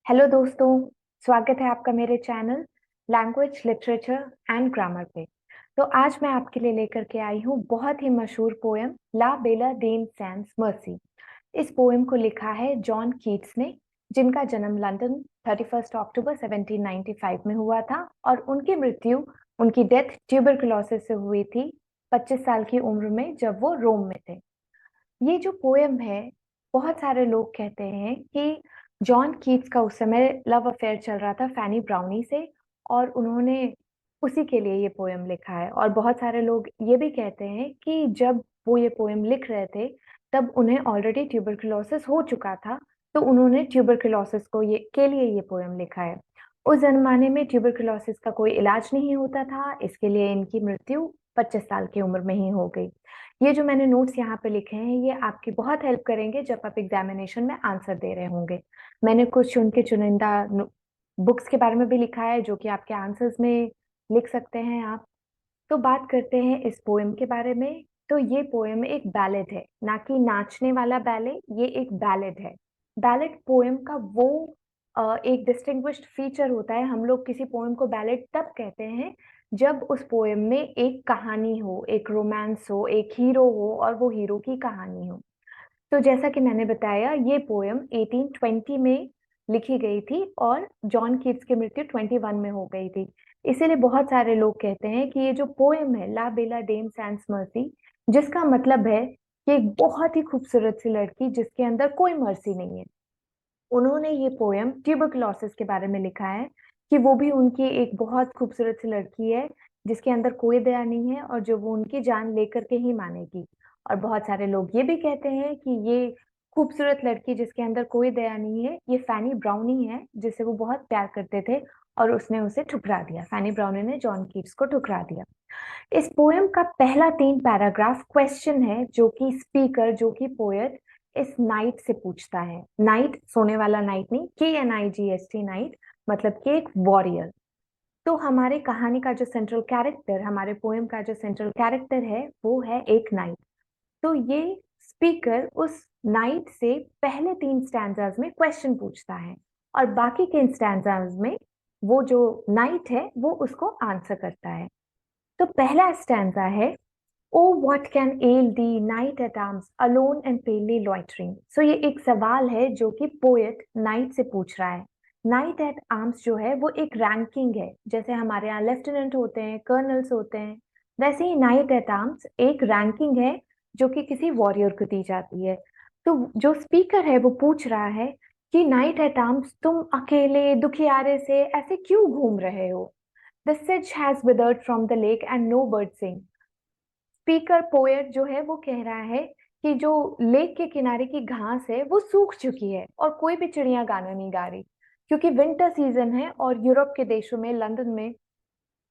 Hello दोस्तों। स्वागत है आपका मेरे channel language literature and grammar पे। तो आज मैं आपके लिए लेकर के आई हूँ बहुत ही मशहूर पोएम ला बेला डेम सैंस मर्सी। इस पोएम को लिखा है जॉन कीट्स ने, जिनका जन्म लंदन 31 अक्टूबर 1795 में हुआ था और उनकी मृत्यु, उनकी डेथ ट्यूबरकुलोसिस से हुई थी 25 साल की उम्र में, जब वो रोम में थे। ये जो पोएम है, बहुत सारे लोग कहते हैं कि जॉन कीट्स का उस समय लव अफेयर चल रहा था फैनी ब्राउनी से, और उन्होंने उसी के लिए ये पोएम लिखा है। और बहुत सारे लोग ये भी कहते हैं कि जब वो ये पोएम लिख रहे थे तब उन्हें ऑलरेडी ट्यूबरकुलोसिस हो चुका था, तो उन्होंने ट्यूबरकुलोसिस को ये के लिए ये पोएम लिखा है। उस जमाने में ट्यूबरकुलोसिस का कोई इलाज नहीं होता था, इसके लिए इनकी मृत्यु 25 साल की उम्र में ही हो गई। ये जो मैंने नोट्स यहाँ पे लिखे हैं, ये आपकी बहुत हेल्प करेंगे जब आप एग्जामिनेशन में आंसर दे रहे होंगे। मैंने कुछ उनके चुनिंदा बुक्स के बारे में भी लिखा है जो कि आपके आंसर्स में लिख सकते हैं आप। तो बात करते हैं इस पोएम के बारे में। तो ये पोएम एक बैलेड है, ना कि नाचने वाला बैले, ये एक बैलेड है। बैलेड पोएम का वो एक डिस्टिंग्विश्ड फीचर होता है। हम लोग किसी पोएम को बैलेड तब कहते हैं जब उस पोएम में एक कहानी हो, एक रोमांस हो, एक हीरो हो और वो हीरो की कहानी हो। तो जैसा कि मैंने बताया, ये पोएम 1820 में लिखी गई थी और जॉन कीट्स की मृत्यु 21 में हो गई थी। इसीलिए बहुत सारे लोग कहते हैं कि ये जो पोएम है ला बेला डेम सैंस मर्सी, जिसका मतलब है कि एक बहुत ही खूबसूरत सी लड़की जिसके अंदर कोई मर्सी नहीं है, उन्होंने ये पोएम ट्यूबरकुलोसिस के बारे में लिखा है कि वो भी उनकी एक बहुत खूबसूरत सी लड़की है जिसके अंदर कोई दया नहीं है और जो वो उनकी जान लेकर के ही मानेगी। और बहुत सारे लोग ये भी कहते हैं कि ये खूबसूरत लड़की जिसके अंदर कोई दया नहीं है, ये फैनी ब्राउनी है, जिसे वो बहुत प्यार करते थे और उसने उसे ठुकरा दिया। फैनी ब्राउनी ने जॉन कीट्स को ठुकरा दिया। इस पोएम का पहला 3 पैराग्राफ क्वेश्चन है जो कि स्पीकर, जो कि पोएट, इस नाइट से पूछता है। नाइट सोने वाला नाइट नहीं, KNIGST नाइट, मतलब कि एक वॉरियर। तो हमारे कहानी का जो सेंट्रल कैरेक्टर, हमारे पोएम का जो सेंट्रल कैरेक्टर है, वो है एक नाइट। तो ये स्पीकर उस नाइट से पहले 3 स्टैंजाज में क्वेश्चन पूछता है और बाकी के स्टैंजाज में वो जो नाइट है वो उसको आंसर करता है। तो पहला स्टैंजा है, O what can ail thee knight at arms alone and palely loitering. So ये एक सवाल है जो कि पोएट नाइट से पूछ रहा है। नाइट एट आर्म्स जो है वो एक रैंकिंग है, जैसे हमारे यहाँ लेफ्टिनेंट होते हैं, कर्नल्स होते हैं, वैसे ही नाइट एट आर्म्स एक रैंकिंग है जो कि किसी वॉरियर को दी जाती है। तो जो स्पीकर है वो पूछ रहा है कि नाइट एट आर्म्स, तुम अकेले दुखियारे से ऐसे क्यों घूम रहे हो? The sedge has withered from the lake and no bird sing। Speaker poet जो है वो कह रहा है कि जो लेक के किनारे की घास है वो सूख चुकी है और कोई भी चिड़िया गाना नहीं गा रही, क्योंकि विंटर सीजन है और यूरोप के देशों में, लंदन में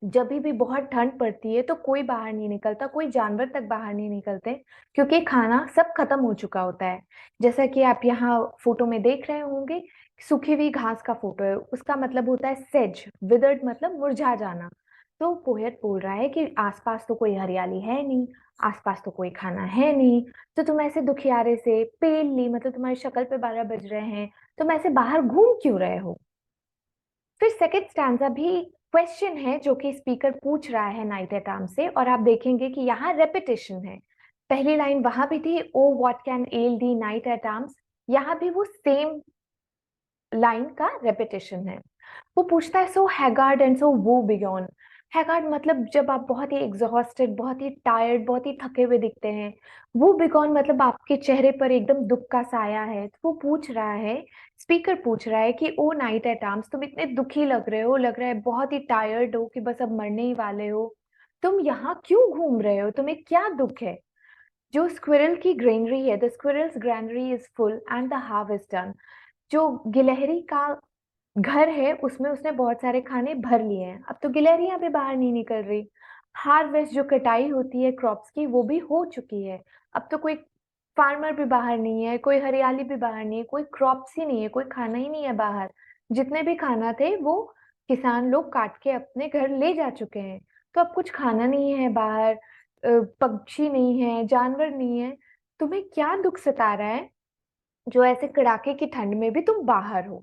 जब भी बहुत ठंड पड़ती है तो कोई बाहर नहीं निकलता, कोई जानवर तक बाहर नहीं निकलते, क्योंकि खाना सब खत्म हो चुका होता है। जैसा कि आप यहाँ फोटो में देख रहे होंगे, सूखी हुई घास का फोटो है, उसका मतलब होता है सेज, विदर्ड मतलब मुरझा जाना। तो पोएट बोल रहा है कि आसपास तो कोई हरियाली है नहीं, आसपास तो कोई खाना है नहीं, तो तुम ऐसे दुखियारे से, पेलली मतलब तुम्हारी शक्ल पे 12 बज रहे हैं, तुम ऐसे बाहर घूम क्यों रहे हो? फिर सेकंड स्टैंजा भी क्वेश्चन है जो कि स्पीकर पूछ रहा है नाइट एट आर्म से, और आप देखेंगे कि यहाँ रेपिटेशन है। पहली लाइन वहां भी थी, oh what can ail thee knight at arms, यहाँ भी वो सेम लाइन का रेपिटेशन है। वो पूछता है, सो हैगार्ड एंड सो वो बियॉन। हैगार्ड मतलब जब आप बहुत ही एग्जॉस्टेड, बहुत ही टायर्ड, बहुत ही थके हुए दिखते हैं। वो बिगॉन मतलब आपके चेहरे पर एकदम दुख का साया है। तो वो पूछ रहा है, स्पीकर पूछ रहा है कि ओ नाइट एट आर्म्स, तुम इतने दुखी लग रहे हो, लग रहा है बहुत ही टायर्ड हो कि बस अब मरने ही वाले हो, तुम यहाँ क्यों घूम रहे हो, तुम्हें क्या दुख है? जो स्क्विरल की ग्रेनरी है, the squirrels granary is full and the harvest done. जो गिलहरी का घर है उसमें उसने बहुत सारे खाने भर लिए हैं, अब तो गिलहरियां भी बाहर नहीं निकल रही। हार्वेस्ट जो कटाई होती है क्रॉप्स की, वो भी हो चुकी है। अब तो कोई फार्मर भी बाहर नहीं है, कोई हरियाली भी बाहर नहीं है, कोई क्रॉप्स ही नहीं है, कोई खाना ही नहीं है बाहर। जितने भी खाना थे वो किसान लोग काट के अपने घर ले जा चुके हैं। तो अब कुछ खाना नहीं है बाहर, पक्षी नहीं है, जानवर नहीं है, तुम्हें क्या दुख सता रहा है जो ऐसे कड़ाके की ठंड में भी तुम बाहर हो?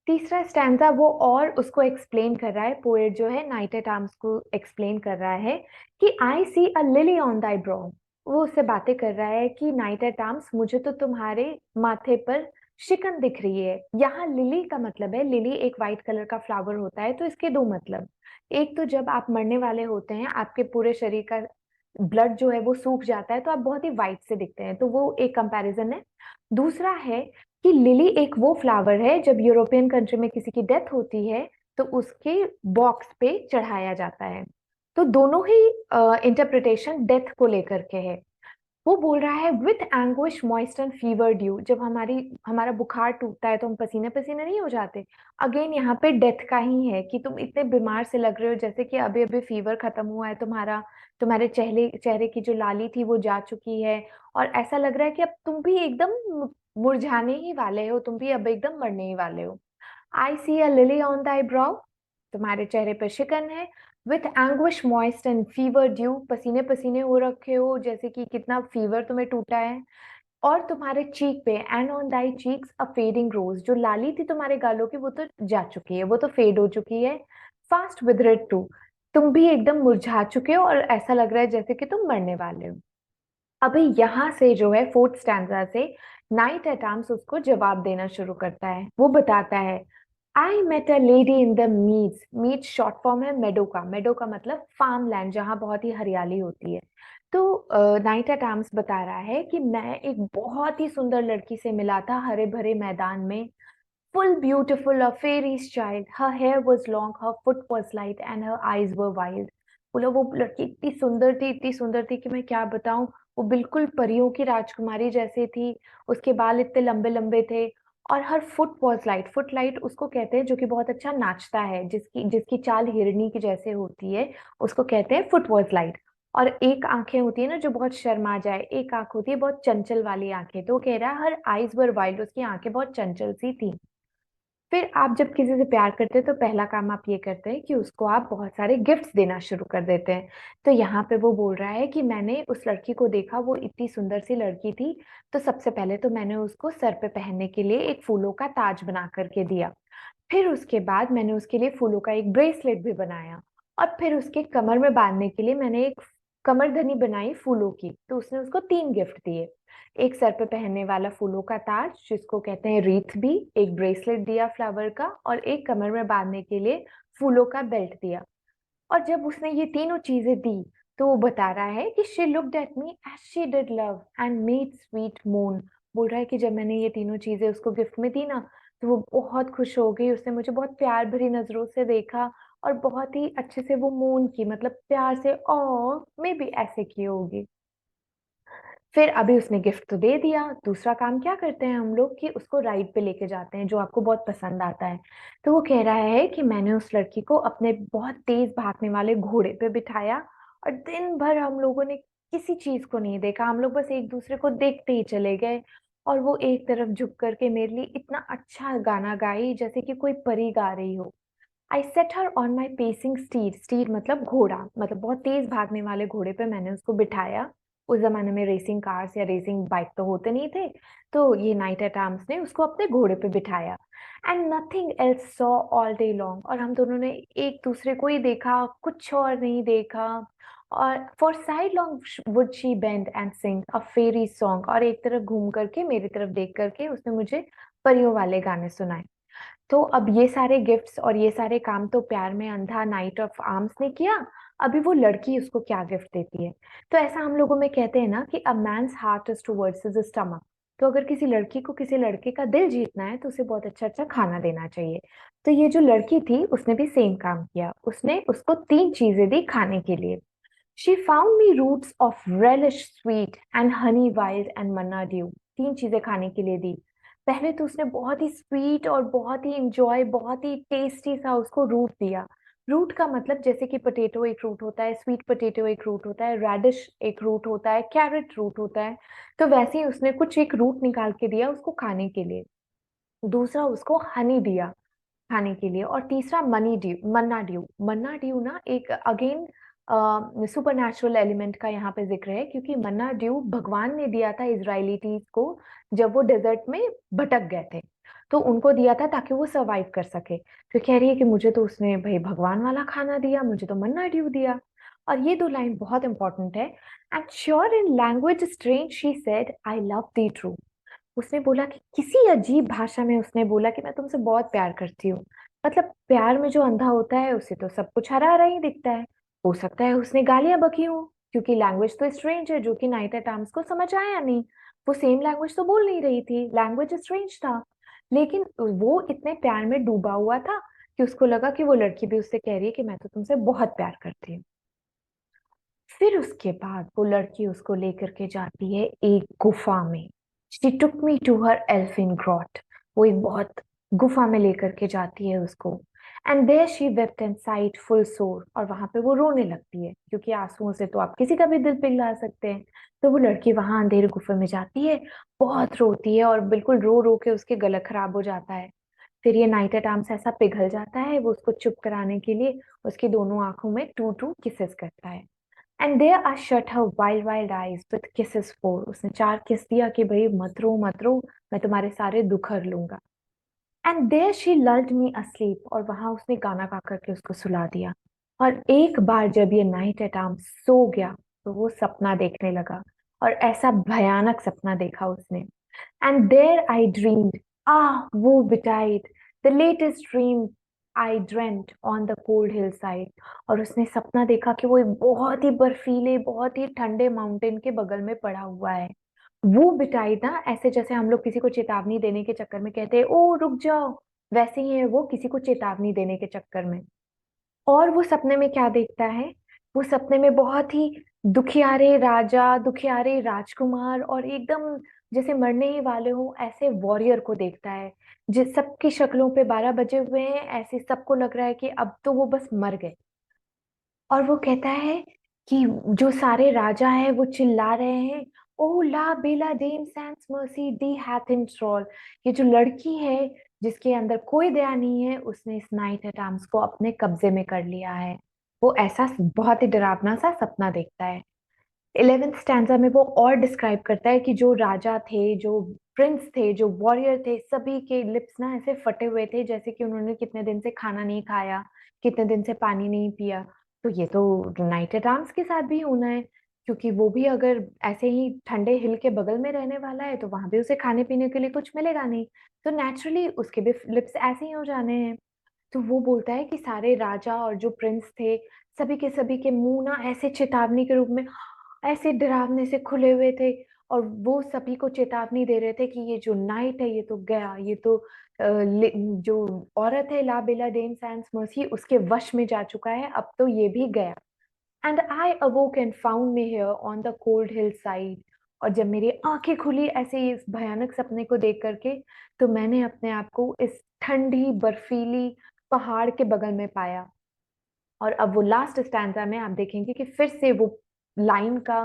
तीसरा स्टैंजा वो और उसको एक्सप्लेन कर रहा है, पोएट जो है नाइट एट आर्म्स को एक्सप्लेन कर रहा है कि आई सी अ लिली ऑन दाई ब्रो। वो उससे बातें कर रहा है कि नाइट एट आर्म्स, मुझे तो तुम्हारे माथे पर शिकन दिख रही है। यहाँ लिली का मतलब है, लिली एक वाइट कलर का फ्लावर होता है। तो इसके दो मतलब, एक तो जब आप मरने वाले होते हैं, आपके पूरे शरीर का ब्लड जो है वो सूख जाता है, तो आप बहुत ही वाइट से दिखते हैं, तो वो एक कंपैरिजन है। दूसरा है कि लिली एक वो फ्लावर है, जब यूरोपियन कंट्री में किसी की डेथ होती है तो उसके बॉक्स पे चढ़ाया जाता है। तो दोनों ही इंटरप्रिटेशन डेथ को लेकर के है। वो बोल रहा है with anguish moist and fever due, जब हमारा बुखार टूटता है तो हम पसीने पसीने नहीं हो जाते। अगेन यहाँ पे डेथ का ही है कि तुम इतने बीमार से लग रहे हो, जैसे कि अभी अभी फीवर खत्म हुआ है तुम्हारा, तुम्हारे चेहरे चेहरे की जो लाली थी वो जा चुकी है, और ऐसा लग रहा है कि अब तुम भी एकदम मुरझाने ही वाले हो, तुम भी अब एकदम मरने ही वाले हो। आई सी अ लिली ऑन दाई ब्राउ, तुम्हारे चेहरे पर शिकन है। With anguish moist and fever due, पसीने पसीने हो रखे हो, जैसे कि कितना फीवर तुम्हें टूटा है। और तुम्हारे चीक पे, and on thy cheeks a fading rose, जो लाली थी तुम्हारे गालों की वो तो जा चुकी है, वो तो फेड हो चुकी है। फास्ट विदरेड टू, तुम भी एकदम मुरझा चुके हो और ऐसा लग रहा है जैसे कि तुम मरने वाले हो। अभी यहाँ से जो है फोर्थ स्टैंजा से नाइट एट आर्म्स उसको जवाब देना शुरू करता है। वो बताता है I met a lady in the meads, meads short form है मेडो का, मेडो का मतलब फार्म लैंड, जहाँ बहुत ही हरियाली होती है। तो नाइट एट आर्म्स बता रहा है कि मैं एक बहुत ही सुंदर लड़की से मिला था हरे भरे मैदान में। full beautiful, a fairy's child. Her hair was long, her foot was light, and her eyes were wild. बोलो वो लड़की इतनी सुंदर थी, इतनी सुंदर थी कि मैं क्या बताऊं। वो बिल्कुल परियों की राजकुमारी जैसे थी। उसके बाल इतने लंबे लंबे थे। और her foot was light, foot light उसको कहते हैं जो कि बहुत अच्छा नाचता है, जिसकी जिसकी चाल हिरनी की जैसे होती है, उसको कहते हैं फुट वॉज लाइट। और एक आंखें होती है ना जो बहुत शर्मा जाए, एक आंख होती है बहुत चंचल वाली आंखें, तो वो कह रहा है हर आईज वर वाइल्ड, उसकी आंखें बहुत चंचल सी थी। फिर आप जब किसी से प्यार करते हैं तो पहला काम आप ये करते हैं कि उसको आप बहुत सारे गिफ्ट्स देना शुरू कर देते हैं। तो यहाँ पे वो बोल रहा है कि मैंने उस लड़की को देखा, वो इतनी सुंदर सी लड़की थी। तो सबसे पहले तो मैंने उसको सर पे पहनने के लिए एक फूलों का ताज बना करके दिया। फिर उसके बाद मैंने उसके लिए फूलों का एक ब्रेसलेट भी बनाया। और फिर उसके कमर में बांधने के लिए मैंने एक कमरधनी बनाई फूलों की। तो उसने उसको तीन गिफ्ट दिए। एक सर पे पहनने वाला फूलों का ताज जिसको कहते हैं रीथ भी, एक ब्रेसलेट दिया फ्लावर का, और एक कमर में बांधने के लिए फूलों का बेल्ट दिया। और जब उसने ये तीनों चीजें दी तो वो बता रहा है कि she looked at me as she did love and made sweet moan. बोल रहा है कि जब मैंने ये तीनों चीजें उसको गिफ्ट में दी ना, तो वो बहुत खुश हो गई, उसने मुझे बहुत प्यार भरी नजरों से देखा और बहुत ही अच्छे से वो मोन की, मतलब प्यार से ओ में भी ऐसे की होगी। फिर अभी उसने गिफ्ट तो दे दिया, दूसरा काम क्या करते हैं हम लोग कि उसको राइड पे लेके जाते हैं जो आपको बहुत पसंद आता है। तो वो कह रहा है कि मैंने उस लड़की को अपने बहुत तेज भागने वाले घोड़े पे बिठाया, और दिन भर हम लोगों ने किसी चीज को नहीं देखा, हम लोग बस एक दूसरे को देखते ही चले गए। और वो एक तरफ झुक करके मेरे लिए इतना अच्छा गाना गाई जैसे कि कोई परी गा रही हो। I set her on my pacing steed, steed मतलब घोड़ा, मतलब बहुत तेज भागने वाले घोड़े पे मैंने उसको बिठाया। उस जमाने में रेसिंग कार्स या रेसिंग बाइक तो होते नहीं थे, तो ये नाइट एट आर्म्स ने उसको अपने घोड़े पे बिठाया। And nothing else saw all day long, और हम दोनों ने एक दूसरे को ही देखा, कुछ और नहीं देखा। और for sidelong would she bend and sing a faery song, और एक तरफ घूम करके मेरी तरफ देख करके उसने मुझे परियों वाले गाने सुनाए। तो अब ये सारे गिफ्ट्स और ये सारे काम तो प्यार में अंधा नाइट ऑफ आर्म्स ने किया। अभी वो लड़की उसको क्या गिफ्ट देती है। तो ऐसा हम लोगों में कहते हैं ना कि a man's heart is towards his stomach. तो अगर किसी लड़की को किसी लड़के का दिल जीतना है तो उसे बहुत अच्छा अच्छा खाना देना चाहिए। तो ये जो लड़की थी उसने भी सेम काम किया, उसने उसको तीन चीजें दी खाने के लिए। She found me roots of relish sweet and honey wild and manna dew. तीन चीजें खाने के लिए दी। पहले तो उसने बहुत ही स्वीट और बहुत ही इंजॉय, बहुत ही टेस्टी सा उसको रूट दिया। रूट का मतलब जैसे कि पोटैटो एक रूट होता है, स्वीट पोटैटो एक रूट होता है, रेडिश एक रूट होता है, कैरेट रूट होता है। तो वैसे ही उसने कुछ एक रूट निकाल के दिया उसको खाने के लिए। दूसरा उसको हनी दिया खाने के लिए, और तीसरा मनी ड्यू, मन्ना ड्यू। मन्ना ड्यू ना एक अगेन सुपर नेचुरल एलिमेंट का यहाँ पे जिक्र है, क्योंकि मन्ना ड्यू भगवान ने दिया था इजराइलीटीज को जब वो डेजर्ट में भटक गए थे। तो उनको दिया था ताकि वो सर्वाइव कर सके। तो कह रही है कि मुझे तो उसने भाई भगवान वाला खाना दिया, मुझे तो मन्ना ड्यू दिया। और ये दो लाइन बहुत इंपॉर्टेंट है। And sure in language strange she said I love the true. उसने बोला कि किसी अजीब भाषा में उसने बोला कि मैं तुमसे बहुत प्यार करती हूँ। मतलब प्यार में जो अंधा होता है उसे तो सब कुछ हरा हरा ही दिखता है। हो सकता है उसने गालियां बकी हो, क्योंकि लैंग्वेज तो स्ट्रेंज है, जो कि नाइट एट आर्म्स को समझ आया नहीं। वो सेम लैंग्वेज तो बोल नहीं रही थी, लैंग्वेज स्ट्रेंज था। लेकिन वो इतने प्यार में डूबा हुआ था कि उसको लगा कि वो लड़की भी उससे कह रही है कि मैं तो तुमसे बहुत प्यार करती हूँ। फिर उसके बाद वो लड़की उसको लेकर के जाती है एक गुफा में। She took me to her elfin grot. वो एक बहुत गुफा में लेकर के जाती है उसको। And there she wept and sighed full sore. और वहां पे वो रोने लगती है, क्योंकि आंसुओं से तो आप किसी का भी दिल पिघला सकते हैं। तो वो लड़की वहां अंधेरे गुफे में जाती है, बहुत रोती है और बिल्कुल रो रो के उसके गला खराब हो जाता है। फिर ये नाइट एट आर्म्स ऐसा पिघल जाता है, वो उसको चुप कराने के लिए उसकी दोनों आंखों में टू टू किसेस करता है। And there I shut her wild wild eyes with kisses four. उसने 4 किस दिया कि भाई मत रो, मैं तुम्हारे सारे दुख हर लूंगा। And there she lulled me asleep. और वहां उसने गाना गा करके उसको सुला दिया। और एक बार जब ये नाइट एट आर्म सो गया, तो वो सपना देखने लगा। और ऐसा भयानक सपना देखा उसने। And there I dreamed, वो betide, the latest dream I dreamt on the cold hillside। और उसने सपना देखा कि वो एक बहुत ही बर्फीले, बहुत ही ठंडे माउंटेन के बगल में पड़ा हुआ है। वो बिटाइड ना, ऐसे जैसे हम लोग किसी को चेतावनी देने के चक्कर में कहते हैं ओ रुक जाओ, वैसे ही है वो किसी को चेतावनी देने के चक्कर में। और वो सपने में क्या देखता है? वो सपने में बहुत ही दुखियारे राजा, दुखियारे राजकुमार और एकदम जैसे मरने ही वाले हो ऐसे वॉरियर को देखता है। जिस सबकी शक्लों पे 12 बजे हुए हैं, ऐसे सबको लग रहा है कि अब तो वो बस मर गए। और वो कहता है कि जो सारे राजा है वो चिल्ला रहे हैं, ओ ला बेला डेम सैंस मर्सी दी हैथ इन ट्रॉल। ये जो लड़की है जिसके अंदर कोई दया नहीं है, उसने इस नाइट एट आर्म्स को अपने कब्जे में कर लिया है। वो ऐसा बहुत ही डरावना सा सपना देखता है। 11th स्टैंजा में वो और डिस्क्राइब करता है कि जो राजा थे, जो प्रिंस थे, जो वॉरियर थे, सभी के लिप्स ना ऐसे फटे हुए थे, जैसे कि उन्होंने कितने दिन से खाना नहीं खाया, कितने दिन से पानी नहीं पिया। तो ये तो यूनाइटेड आर्म्स के साथ भी होना है, क्योंकि वो भी अगर ऐसे ही ठंडे हिल के बगल में रहने वाला है तो वहां भी उसे खाने पीने के लिए कुछ मिलेगा नहीं। तो नेचुरली उसके भी लिप्स ऐसे ही हो जाने हैं। तो वो बोलता है कि सारे राजा और जो प्रिंस थे, सभी के मुंह ना ऐसे चेतावनी के रूप में ऐसे डरावने से खुले हुए थे। और वो सभी को चेतावनी दे रहे थे कि ये जो नाइट है ये तो गया, ये तो जो औरत है लाबेला डेम सैंस मर्सी उसके वश में जा चुका है, अब तो ये भी गया। And I अवोक and found me here on the cold hill side. और जब मेरी आंखें खुली ऐसे इस भयानक सपने को देख करके, तो मैंने अपने आप को इस ठंडी बर्फीली पहाड़ के बगल में पाया। और अब वो लास्ट स्टैंजा में आप देखेंगे कि फिर से वो लाइन का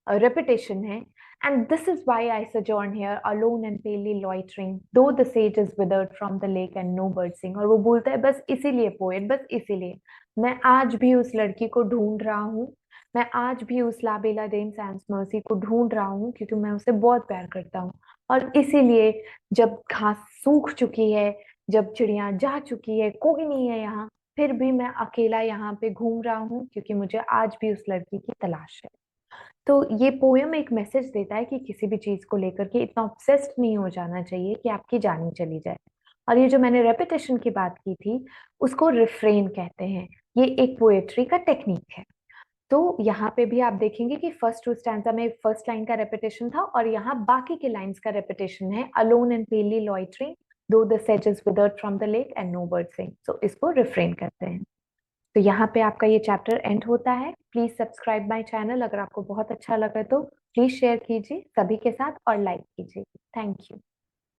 रेपिटेशन है। And this is why I sojourn here alone and palely loitering though the sage is withered from the lake and no bird sing। और वो बोलता है बस इसीलिए पोएट, बस इसीलिए मैं आज भी उस लड़की को ढूंढ रहा हूँ। मैं आज भी उस लाबेला डेम सैंस मर्सी को ढूंढ रहा हूँ, क्योंकि मैं उसे बहुत प्यार करता हूँ। और इसीलिए जब घास सूख चुकी है, जब चिड़िया जा चुकी है, कोई नहीं है यहाँ, फिर भी मैं अकेला यहाँ पे घूम रहा हूँ, क्योंकि मुझे आज भी उस लड़की की तलाश है। तो ये पोयम एक मैसेज देता है कि किसी भी चीज को लेकर के इतना ऑब्सेस्ड नहीं हो जाना चाहिए कि आपकी जान ही चली जाए। और ये जो मैंने रेपिटेशन की बात की थी, उसको रिफ्रेन कहते हैं। ये एक पोएट्री का टेक्निक है। तो यहाँ पे भी आप देखेंगे कि फर्स्ट टू स्टैंजा में फर्स्ट लाइन का रेपिटेशन था, और यहाँ बाकी के लाइंस का रेपिटेशन है। Alone and palely loitering though the सेज is withered from the lake and no bird sing. So इसको रिफ्रेन करते हैं। तो यहाँ पे आपका ये चैप्टर एंड होता है। Please subscribe my channel. अगर आपको बहुत अच्छा लगा तो प्लीज शेयर कीजिए सभी के साथ और लाइक कीजिए। Thank you.